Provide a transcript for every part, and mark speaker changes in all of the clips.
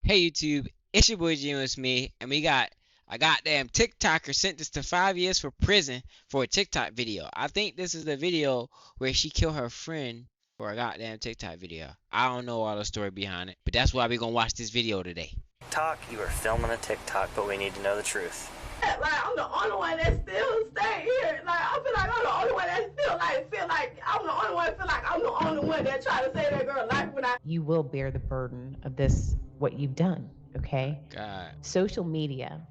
Speaker 1: Hey YouTube, it's your boy Gino, it's me, and we got a goddamn TikToker sentenced to 5 years for prison for a TikTok video. I think this is the video where she killed her friend for a goddamn TikTok video. I don't know all the story behind it, but that's why we're gonna watch this video today.
Speaker 2: TikTok, you are filming a TikTok, but we need to know the truth.
Speaker 3: Like, I'm the only one that still stay here. Like, I feel like I'm the only one that feel like I'm the only one, feel like I'm the only one that try to save that girl life when I...
Speaker 4: You will bear the burden of this, what you've done, okay?
Speaker 1: God.
Speaker 4: Social media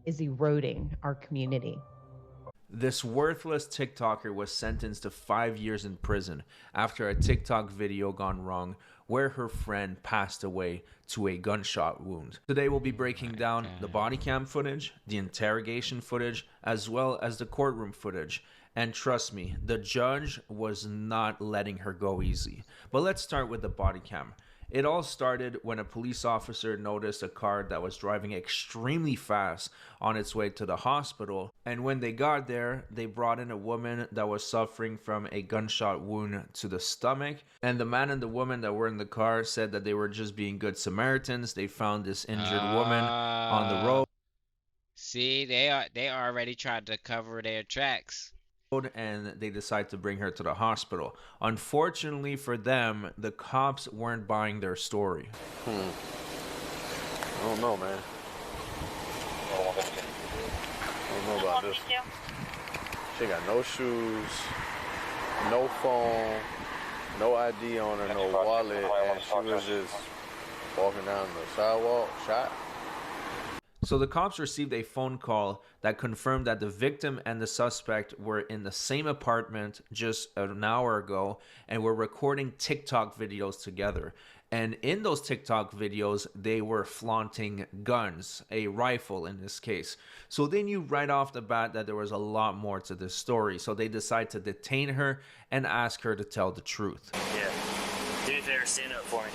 Speaker 4: is eroding our community.
Speaker 5: This worthless TikToker was sentenced to 5 years in prison after a TikTok video gone wrong where her friend passed away to a gunshot wound. Today we'll be breaking down the body cam footage, the interrogation footage, as well as the courtroom footage. And trust me, the judge was not letting her go easy. But let's start with the body cam. It all started when a police officer noticed a car that was driving extremely fast on its way to the hospital. And when they got there, they brought in a woman that was suffering from a gunshot wound to the stomach. And the man and the woman that were in the car said that they were just being good Samaritans. They found this injured woman on the road.
Speaker 1: See, they already tried to cover their tracks.
Speaker 5: And they decide to bring her to the hospital. Unfortunately for them, the cops weren't buying their story.
Speaker 6: I don't know, man. I don't know about this. She got no shoes, no phone, no ID on her, no wallet, and she was just walking down the sidewalk, shot.
Speaker 5: So the cops received a phone call that confirmed that the victim and the suspect were in the same apartment just an hour ago and were recording TikTok videos together. And in those TikTok videos, they were flaunting guns, a rifle in this case. So they knew right off the bat that there was a lot more to this story. So they decided to detain her and ask her to tell the truth.
Speaker 2: Yeah. Do me a favor, stand up for me.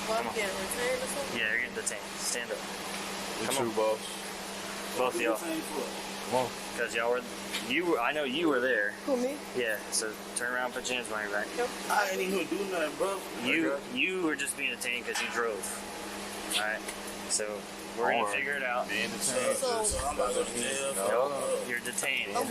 Speaker 3: Well, I'm getting retained or something?
Speaker 2: Yeah, you're getting detained. Stand up.
Speaker 6: You too, boss.
Speaker 2: Both of y'all.
Speaker 6: Come on.
Speaker 2: Because y'all were, I know you were there.
Speaker 3: Who, me?
Speaker 2: Yeah, so turn around and put your hands behind your back.
Speaker 3: Yep.
Speaker 6: I ain't even do nothing, bro.
Speaker 2: You were just being detained because you drove. Alright, so we're going to figure it out.
Speaker 3: So I'm about to go to jail.
Speaker 2: No, you're detained. Nope,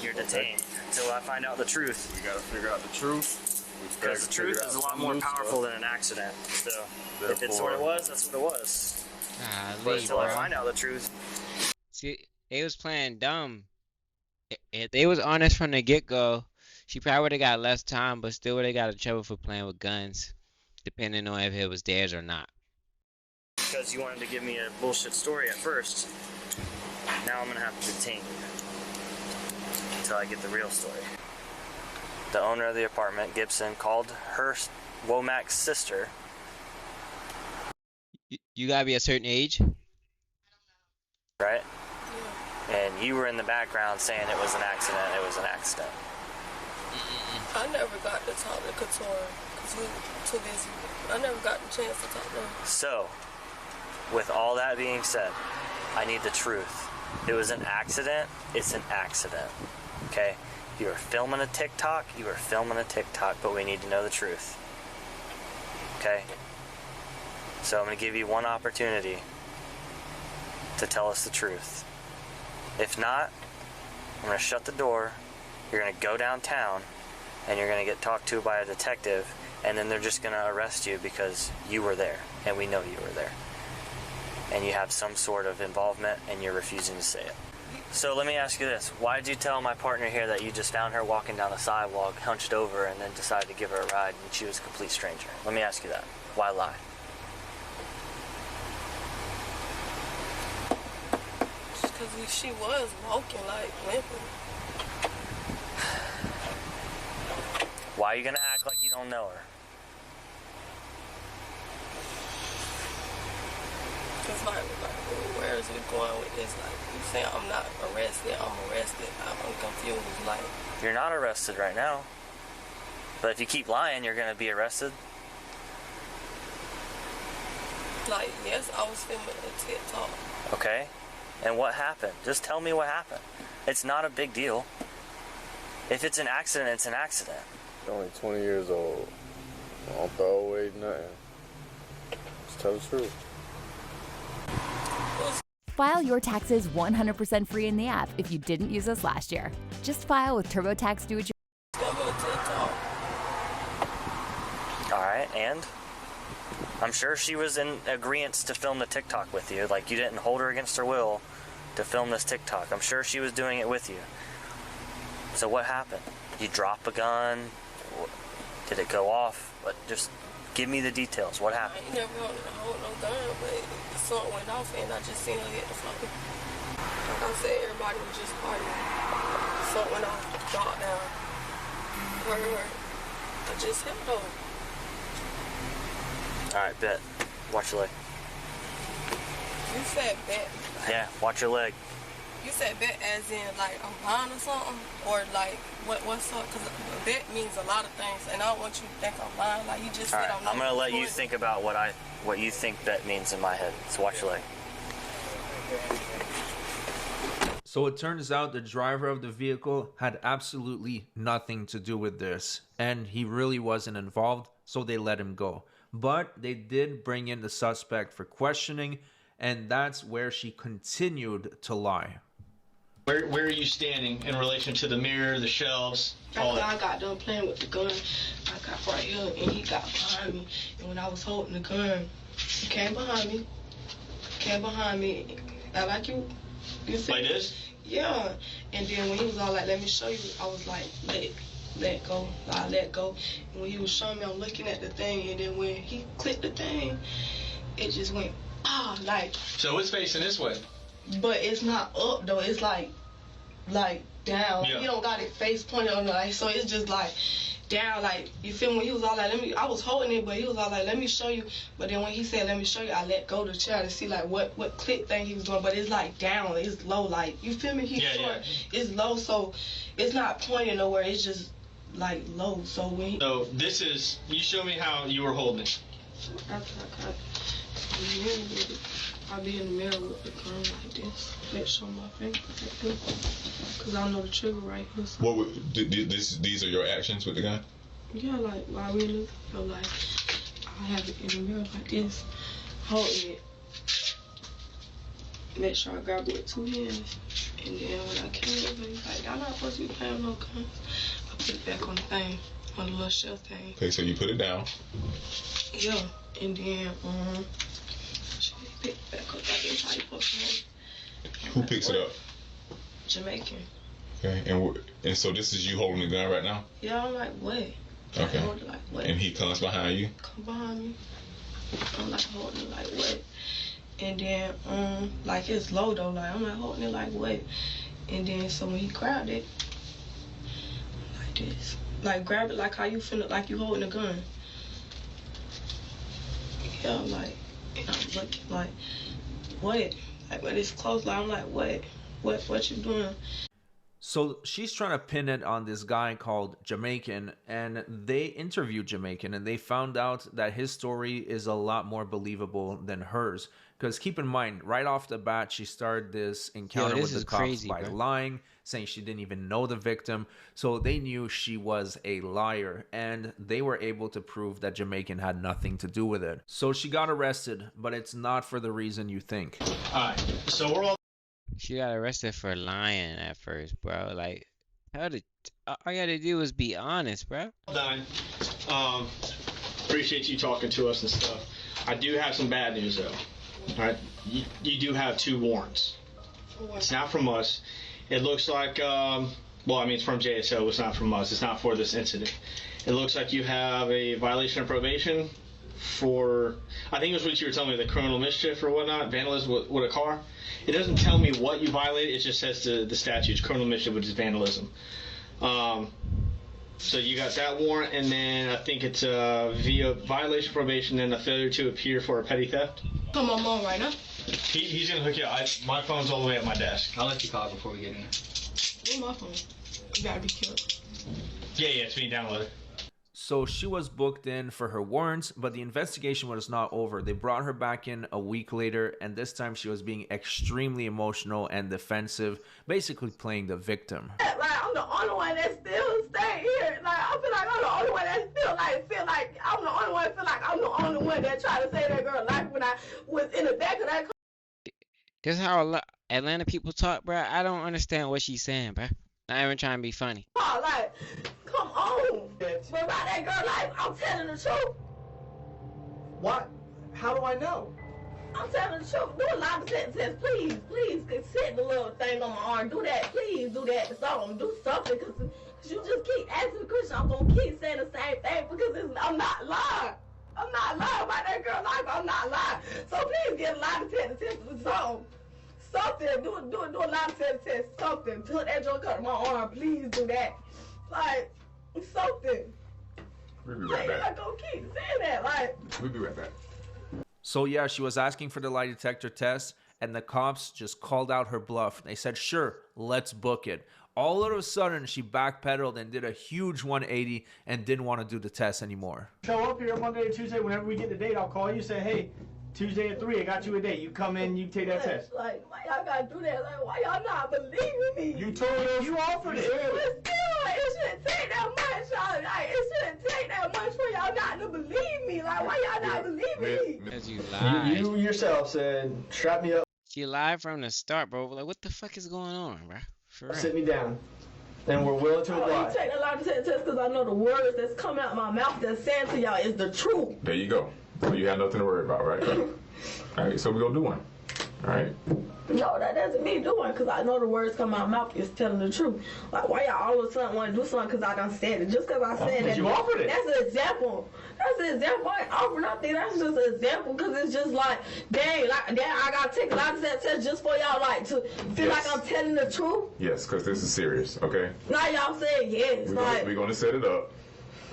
Speaker 2: you're detained until I find out the truth.
Speaker 6: We gotta figure out the truth.
Speaker 2: Because the truth is a lot more powerful than an accident. So if it's what it was, that's what it was. But until I find out the truth.
Speaker 1: See, they was playing dumb. If they was honest from the get-go, she probably would have got less time, but still would have got in trouble for playing with guns, depending on if it was theirs or not.
Speaker 2: Because you wanted to give me a bullshit story at first. Now I'm going to have to detain you until I get the real story. The owner of the apartment, Gibson, called her Womac's sister.
Speaker 1: You gotta be a certain age?
Speaker 2: Right? And you were in the background saying it was an accident, it was an accident.
Speaker 3: I never got to talk to Couture because we were too busy. I never got the chance to talk to him.
Speaker 2: So, with all that being said, I need the truth. It was an accident, it's an accident. Okay? You are filming a TikTok, but we need to know the truth. Okay? So I'm going to give you one opportunity to tell us the truth. If not, I'm going to shut the door, you're going to go downtown, and you're going to get talked to by a detective, and then they're just going to arrest you because you were there, and we know you were there. And you have some sort of involvement, and you're refusing to say it. So let me ask you this. Why did you tell my partner here that you just found her walking down the sidewalk, hunched over, and then decided to give her a ride, and she was a complete stranger? Let me ask you that. Why lie?
Speaker 3: Because she was walking, like, limping.
Speaker 2: Why are you going to act like you don't know her?
Speaker 3: Because, like, where is we going with this? Like, you saying I'm not arrested, I'm arrested. I'm confused, like.
Speaker 2: You're not arrested right now. But if you keep lying, you're going to be arrested.
Speaker 3: Like, yes, I was filming a TikTok.
Speaker 2: Okay. And what happened? Just tell me what happened. It's not a big deal. If it's an accident, it's an accident.
Speaker 6: Only 20 years old. Don't throw away nothing. Just tell the truth.
Speaker 7: File your taxes 100% free in the app if you didn't use us last year. Just file with TurboTax Do It.
Speaker 2: Alright, and? I'm sure she was in agreement to film the TikTok with you. Like, you didn't hold her against her will to film this TikTok. I'm sure she was doing it with you. So what happened? You drop a gun? Did it go off? But just give me the details. What happened?
Speaker 8: I ain't never hold no gun, but something went off and I just seen her hit the floor. Like I said, everybody was just partying. Something went off, dropped down. Hurt her. I just hit her.
Speaker 2: Alright, bet. Watch your leg.
Speaker 8: You said bet.
Speaker 2: Yeah, watch your leg.
Speaker 8: You said bet as in like I'm lying or something? Or like what's up? Because bet means a lot of things and I don't want you to think I'm lying. Like you just said I'm not.
Speaker 2: I'm going to let you think about what you think bet means in my head. So watch your leg.
Speaker 5: So it turns out the driver of the vehicle had absolutely nothing to do with this, and he really wasn't involved, so they let him go. But they did bring in the suspect for questioning, and that's where she continued to lie.
Speaker 9: Where are you standing in relation to the mirror, the shelves, all
Speaker 3: After
Speaker 9: that?
Speaker 3: I got done playing with the gun, I got right here and he got behind me. And when I was holding the gun, he came behind me. Like you see?
Speaker 9: Like this?
Speaker 3: Yeah. And then when he was all like, let me show you, I was like, let go. I let go. And when he was showing me, I'm looking at the thing, and then when he clicked the thing, it just went, like.
Speaker 9: So it's facing this way.
Speaker 3: But it's not up though. It's like down.
Speaker 9: Yeah.
Speaker 3: He don't got it face pointed on like, so it's just like down. Like you feel me? He was all like, I was holding it, but he was all like, let me show you. But then when he said, let me show you, I let go of the chair to see like what click thing he was doing. But it's like down. It's low. Like you feel me? He's short. Yeah. It's low, so it's not pointing nowhere. It's just like low. So when
Speaker 9: So this is, you show me how you were holding it.
Speaker 3: I'll be in the mirror with the gun like this. Let's show my finger like this. Because I know the trigger right here. So.
Speaker 10: What would, these are your actions with the gun?
Speaker 3: Yeah, like while we look, so like I have it in the mirror like this, holding it. Make sure I grab it with two hands. And then when I came over, he's like, y'all not supposed to be playing with no guns. I put it back on the thing, on the little shelf thing.
Speaker 10: Okay, so you put it down.
Speaker 3: Yeah, and then pick it back up like this. How you supposed to hold it?
Speaker 10: Who picks it up?
Speaker 3: Jamaican.
Speaker 10: Okay, and so this is you holding the gun right now?
Speaker 3: Yeah, I'm like, what?
Speaker 10: Okay.
Speaker 3: Hold it like what?
Speaker 10: And he comes behind you?
Speaker 3: Come behind me. I'm like holding it like what? And then like it's low though, like I'm like holding it like what? And then so when he grabbed it, like this. Like grab it like how you finna, like you holding a gun. Yeah, like, and I'm looking like, what? Like when it's close, like I'm like, what? What you doing?
Speaker 5: So she's trying to pin it on this guy called Jamaican, and they interviewed Jamaican, and they found out that his story is a lot more believable than hers. Because keep in mind, right off the bat, she started this encounter with the cops by lying, saying she didn't even know the victim. So they knew she was a liar, and they were able to prove that Jamaican had nothing to do with it. So she got arrested, but it's not for the reason you think.
Speaker 9: Alright, so we're all...
Speaker 1: She got arrested for lying at first, bro. Like, all you gotta do is be honest, bro.
Speaker 9: Done. Appreciate you talking to us and stuff. I do have some bad news though. Alright, you do have 2 warrants. It's not from us. It looks like, well, I mean, it's from JSO. It's not from us. It's not for this incident. It looks like you have a violation of probation for, I think it was what you were telling me, the criminal mischief or whatnot, vandalism with a car. It doesn't tell me what you violated. It just says the statutes, criminal mischief, which is vandalism. So you got that warrant, and then I think it's via violation of probation and a failure to appear for a petty theft.
Speaker 3: Call my mom right now.
Speaker 9: He's gonna hook you up. My phone's all the way at my desk. I'll let you call before we get in there.
Speaker 3: Where's my phone? You gotta be killed.
Speaker 9: Yeah, it's being downloaded.
Speaker 5: So she was booked in for her warrants, but the investigation was not over. They brought her back in a week later, and this time she was being extremely emotional and defensive, basically playing the victim.
Speaker 3: Like, I'm the only one that still stay here. Like, I feel like I'm the only one that feel like I'm the only one, feel like I'm the only one that tried to save that girl life when I was in the back of that car.
Speaker 1: This is how Atlanta people talk, bro. I don't understand what she's saying, bro. Not even trying to be funny.
Speaker 3: Like, come on. But about that girl life, I'm telling the truth.
Speaker 11: What? How do I know?
Speaker 3: I'm telling the truth. Do a lot of sentences. Please, set the little thing on my arm. Do that. Please do that. Do something. Because you just keep asking the question. I'm going to keep saying the same thing because I'm not lying. I'm not lying about that girl life. I'm not lying. So please get a lot of sentences. Something. Do a lot of sentences. Something. Put that joke out of my arm. Please do that. Like, something.
Speaker 10: We'll be right back.
Speaker 3: You're not going to keep saying that. Like,
Speaker 10: We'll be right back.
Speaker 5: So yeah, she was asking for the lie detector test, and the cops just called out her bluff. They said, sure, let's book it. All of a sudden, she backpedaled and did a huge 180 and didn't want to do the test anymore.
Speaker 11: Show up here Monday or Tuesday. Whenever we get the date, I'll call you, say, hey, Tuesday at 3, I got you a date. You come in, you take that test.
Speaker 3: Like, why y'all gotta do that? Like, why y'all not believing me?
Speaker 11: You told us. You offered it.
Speaker 3: But still, it shouldn't take that much, y'all. Like, it shouldn't take that much for y'all not to believe me. Like, why y'all not believing me?
Speaker 1: Because you lied.
Speaker 11: You yourself said, strap me up.
Speaker 1: She lied from the start, bro. Like, what the fuck is going on, bro? For real.
Speaker 11: Sit me down. And we're willing to oblige.
Speaker 3: You take a lot of sentences because I know the words that's coming out my mouth that's saying to y'all is the truth.
Speaker 10: There you go. So you have nothing to worry about, right? All right, so we're going to do one. All right?
Speaker 3: No, that doesn't mean do one because I know the words coming out my mouth is telling the truth. Like, why y'all all of a sudden want to do something because I done said it? Just because I said that.
Speaker 11: You offered it.
Speaker 3: That's an example. That's an example. I ain't offering nothing. That's just an example because it's just like, dang, I got to take a lot of that test just for y'all, like, to feel like I'm telling the truth.
Speaker 10: Yes, because this is serious, okay?
Speaker 3: Now y'all saying yes.
Speaker 10: We're going to set it up.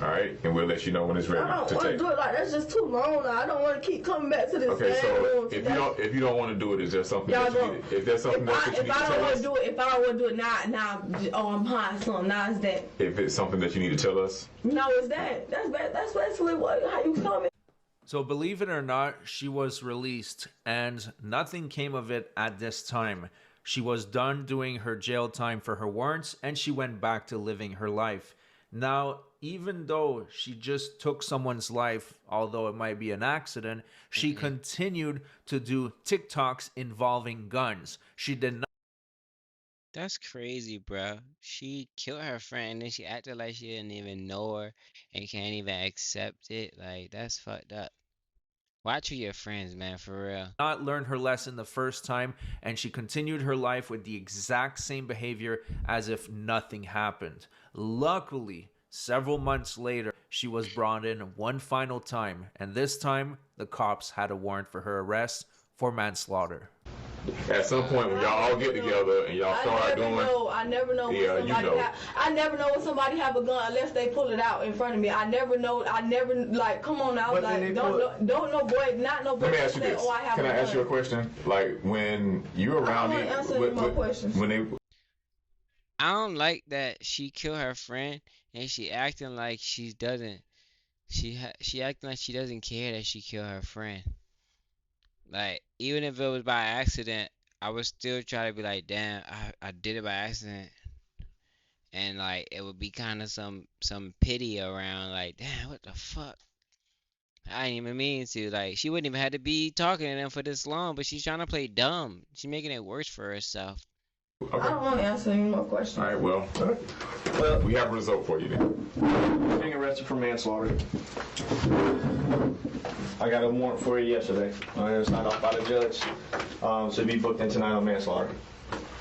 Speaker 10: All right, and we'll let you know when it's ready
Speaker 3: I don't
Speaker 10: to
Speaker 3: want to
Speaker 10: take.
Speaker 3: do it like that's just too long. Now. I don't want to keep coming back to this.
Speaker 10: Okay,
Speaker 3: same room
Speaker 10: so if you don't want to do it, is there something that you need? If there's something else that you need to tell us?
Speaker 3: If I don't want to do it, now, I'm hiding something. Now it's that.
Speaker 10: If it's something that you need to tell us?
Speaker 3: No, it's that. That's basically how you coming.
Speaker 5: So believe it or not, she was released and nothing came of it at this time. She was done doing her jail time for her warrants and she went back to living her life. Now, even though she just took someone's life, although it might be an accident, she continued to do TikToks involving guns. She did not.
Speaker 1: That's crazy, bro. She killed her friend and then she acted like she didn't even know her and can't even accept it. Like, that's fucked up. Watch your friends, man, for real.
Speaker 5: Not learned her lesson the first time, and she continued her life with the exact same behavior as if nothing happened. Luckily, several months later, she was brought in one final time, and this time, the cops had a warrant for her arrest for manslaughter.
Speaker 10: At some point, when y'all all get together and y'all start doing...
Speaker 3: I never know when somebody I never know when somebody have a gun unless they pull it out in front of me. I never know. Like, come on now. Like, don't no boy, not no boy.
Speaker 10: Let me ask you this. Can I ask you a question? Like, when you're around...
Speaker 3: I don't answer my questions.
Speaker 1: I don't like that she killed her friend and she acting like she doesn't. She acting like she doesn't care that she killed her friend. Like, even if it was by accident, I would still try to be like, damn, I did it by accident. And like, it would be kind of some pity around, like, damn, what the fuck? I didn't even mean to. Like, she wouldn't even have to be talking to them for this long, but she's trying to play dumb. She's making it worse for herself.
Speaker 10: Okay.
Speaker 3: I don't want to answer any more questions.
Speaker 10: All right, well, we have a result for you then.
Speaker 11: Being arrested for manslaughter. I got a warrant for you yesterday. It was signed off by the judge. So be booked in tonight on manslaughter.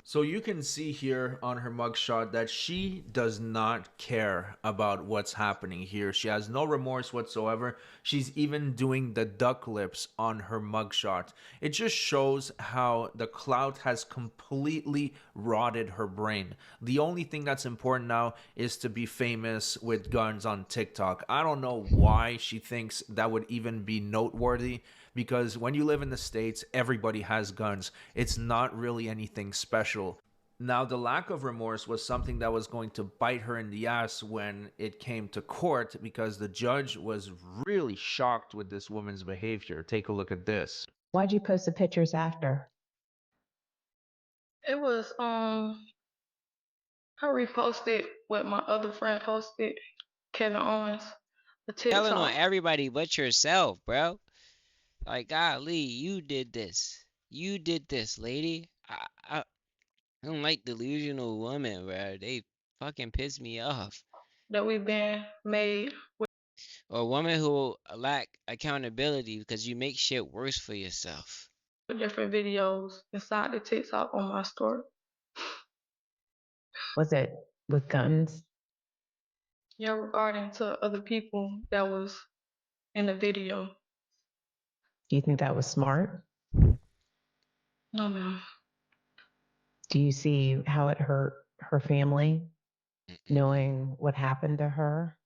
Speaker 5: So you can see here on her mugshot that she does not care about what's happening here. She has no remorse whatsoever. She's even doing the duck lips on her mugshot. It just shows how the clout has completely rotted her brain. The only thing that's important now is to be famous with guns on TikTok. I don't know why she thinks that would even be noteworthy. Because when you live in the States, everybody has guns. It's not really anything special. Now, the lack of remorse was something that was going to bite her in the ass when it came to court, because the judge was really shocked with this woman's behavior. Take a look at this.
Speaker 4: Why'd you post the pictures after?
Speaker 8: It was I reposted what my other friend posted, Kevin Owens, the
Speaker 1: Telling on
Speaker 8: TikTok.
Speaker 1: everybody but yourself, bro. Like, golly, you did this. You did this, lady. I don't like delusional women, bro. They fucking piss me off.
Speaker 8: That we've been made with
Speaker 1: Or women who lack accountability because you make shit worse for yourself.
Speaker 8: different videos inside the TikTok on my story.
Speaker 4: Was it with guns?
Speaker 8: Yeah, regarding to other people that was in the video.
Speaker 4: Do you think that was smart?
Speaker 8: No, ma'am.
Speaker 4: Do you see how it hurt her family knowing what happened to her?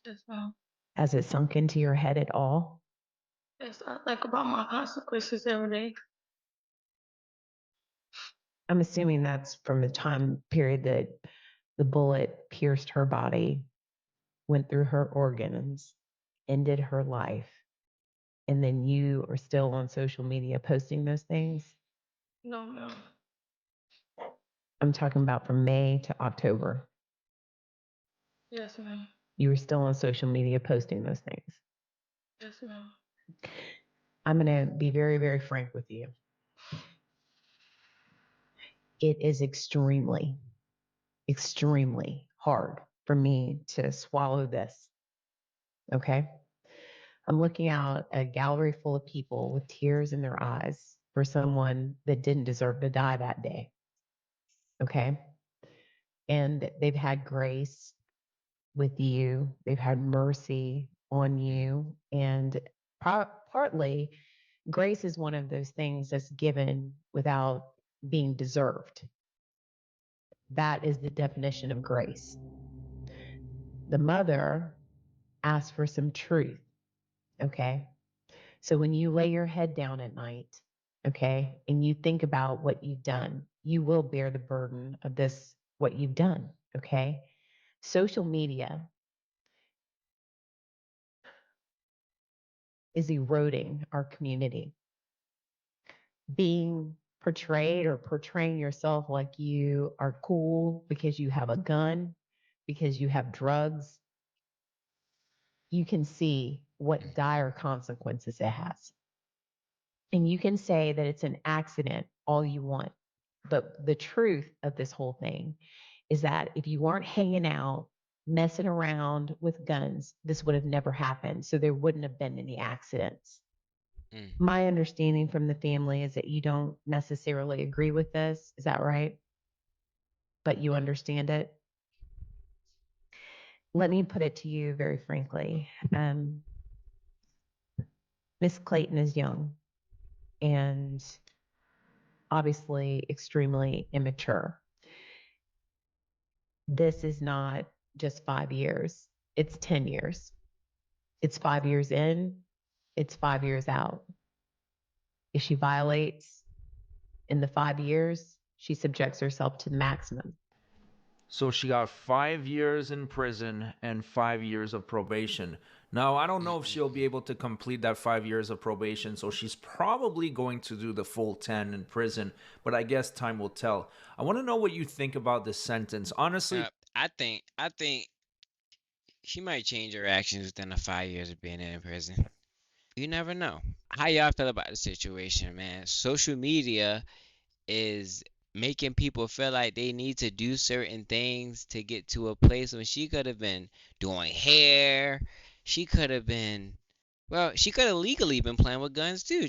Speaker 8: Yes, ma'am.
Speaker 4: Has it sunk into your head at all?
Speaker 8: Yes, I think about my consequences every day.
Speaker 4: I'm assuming that's from the time period that the bullet pierced her body, went through her organs, ended her life, and then you are still on social media posting those things.
Speaker 8: No, ma'am.
Speaker 4: I'm talking about from May to October.
Speaker 8: Yes, ma'am.
Speaker 4: You were still on social media posting those things.
Speaker 8: Yes, ma'am.
Speaker 4: I'm going to be very, very frank with you. It is extremely, extremely hard for me to swallow this. Okay. I'm looking out a gallery full of people with tears in their eyes for someone that didn't deserve to die that day. Okay. And they've had grace with you, they've had mercy on you. And partly, grace is one of those things that's given without being deserved. That is the definition of grace. The mother asked for some truth. Okay. So when you lay your head down at night, okay, and you think about what you've done, you will bear the burden of this, what you've done. Okay. Social media is eroding our community. Being portrayed or portraying yourself like you are cool because you have a gun, because you have drugs, you can see what dire consequences it has. And you can say that it's an accident all you want. But the truth of this whole thing is that if you weren't hanging out, messing around with guns, this would have never happened. So there wouldn't have been any accidents. My understanding from the family is that you don't necessarily agree with this. Is that right? But you understand it? Let me put it to you very frankly. Miss Clayton is young and obviously extremely immature. This is not just 5 years, it's 10 years. It's 5 years in, it's 5 years out. If she violates in the 5 years, she subjects herself to the maximum.
Speaker 5: So she got 5 years in prison and 5 years of probation. Now, I don't know if she'll be able to complete that 5 years of probation, so she's probably going to do the full 10 in prison, but I guess time will tell. I want to know what you think about this sentence. Honestly,
Speaker 1: I think she might change her actions within the 5 years of being in prison. You never know. How y'all feel about the situation, man? Social media is making people feel like they need to do certain things to get to a place when she could have been doing hair. She could have been, well, she could have legally been playing with guns too.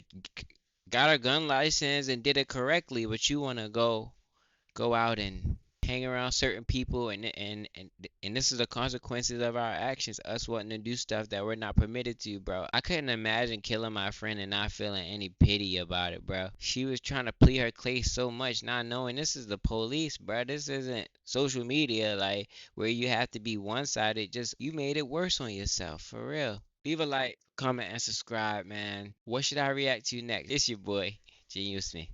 Speaker 1: Got her gun license and did it correctly, but you want to go out and hang around certain people, and this is the consequences of our actions, us wanting to do stuff that we're not permitted to, bro. I couldn't imagine killing my friend and not feeling any pity about it, bro. She was trying to plead her case so much, not knowing this is the police, bro. This isn't social media, like, where you have to be one-sided. Just, you made it worse on yourself, for real. Leave a like, comment, and subscribe, man. What should I react to next? It's your boy, Genius Me.